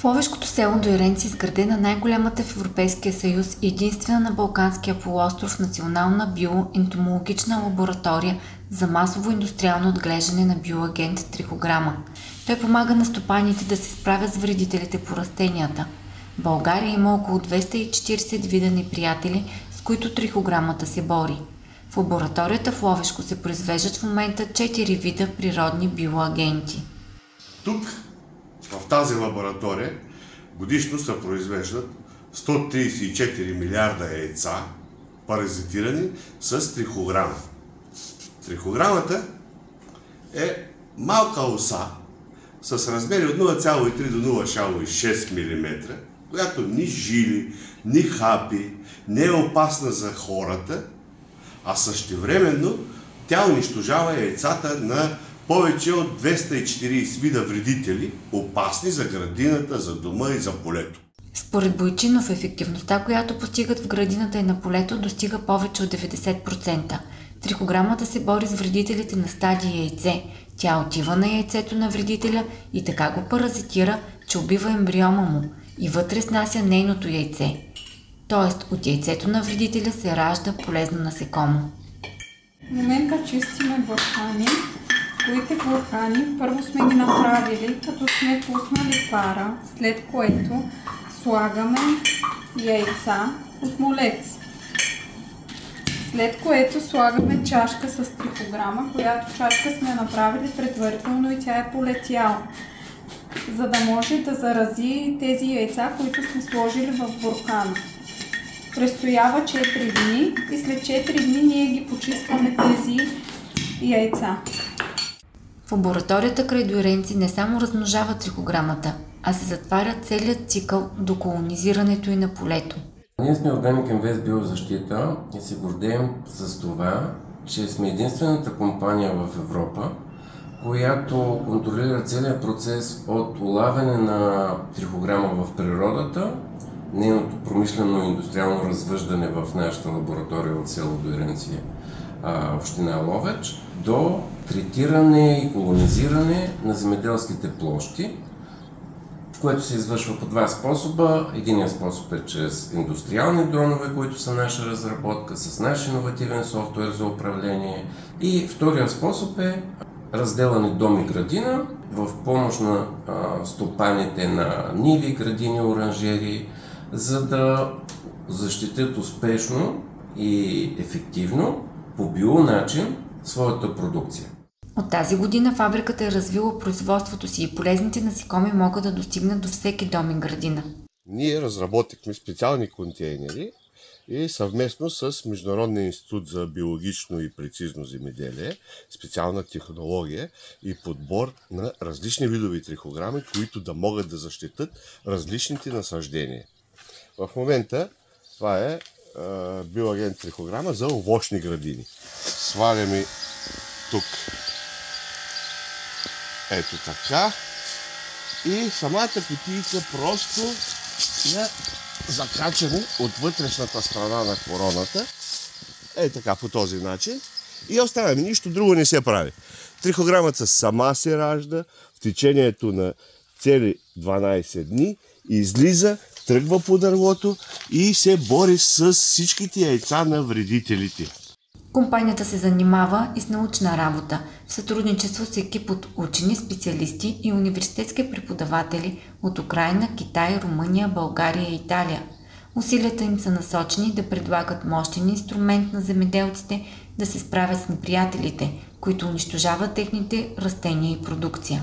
В Ловешкото село Дойренци е изградена най-голямата в Европейския съюз и единствена на Балканския полуостров национална биоентомологична лаборатория за масово индустриално отглеждане на биоагент трихограма. Той помага на стопаните да се справят с вредителите по растенията. В България има около 240 вида неприятели, с които трихограмата се бори. В лабораторията в Ловешко се произвеждат в момента 4 вида природни биоагенти. Тук, в тази лаборатория, годишно се произвеждат 134 милиарда яйца, паразитирани с трихограма. Трихограмата е малка оса с размери от 0,3 до 0,6 мм, която ни жили, ни хапи, не е опасна за хората, а същевременно тя унищожава яйцата на повече от 240 вида вредители, опасни за градината, за дома и за полето. Според Бойчинов, ефективността, която постигат в градината и на полето, достига повече от 90%. Трихограмата се бори с вредителите на стадия яйце. Тя отива на яйцето на вредителя и така го паразитира, че убива ембриома му и вътре снася нейното яйце. Тоест, от яйцето на вредителя се ражда полезно насекомо. В момента чистиме буркани. Които буркани първо сме ги направили, като сме пуснали пара, след което слагаме яйца от молец. След което слагаме чашка с трихограма, която чашка сме направили предварително и тя е полетяла, за да може да зарази тези яйца, които сме сложили в буркана. Престоява 4 дни и след 4 дни ние ги почистваме тези яйца. В лабораторията край Дойренци не само размножава трихограмата, а се затваря целият цикъл до колонизирането и на полето. Ние сме Organic Invest Биозащита и се гордеем с това, че сме единствената компания в Европа, която контролира целият процес от улавяне на трихограма в природата, нейното промишлено и индустриално развъждане в нашата лаборатория в село Дойренци, община Ловеч, до третиране и колонизиране на земеделските площи, което се извършва по два способа. Единият способ е чрез индустриални дронове, които са наша разработка, с наш иновативен софтуер за управление. И вторият способ е разделане дом и градина в помощ на стопаните на ниви, градини, оранжери, за да защитят успешно и ефективно по бионачин своята продукция. От тази година фабриката е развила производството си и полезните насекоми могат да достигнат до всеки дом и градина. Ние разработихме специални контейнери и съвместно с Международния институт за биологично и прецизно земеделие, специална технология и подбор на различни видови трихограми, които да могат да защитат различните насаждения. В момента това е биоагент трихограма за овощни градини. Сваляме тук ето така и самата кутийка просто я закачаме от вътрешната страна на короната. Ето така, по този начин. И оставяме, нищо друго не се прави. Трихограмата сама се ражда в течението на цели 12 дни, излиза, тръгва по дървото и се бори с всичките яйца на вредителите. Компанията се занимава и с научна работа, в сътрудничество с екип от учени, специалисти и университетски преподаватели от Украйна, Китай, Румъния, България и Италия. Усилията им са насочени да предлагат мощен инструмент на земеделците да се справят с неприятелите, които унищожават техните растения и продукция.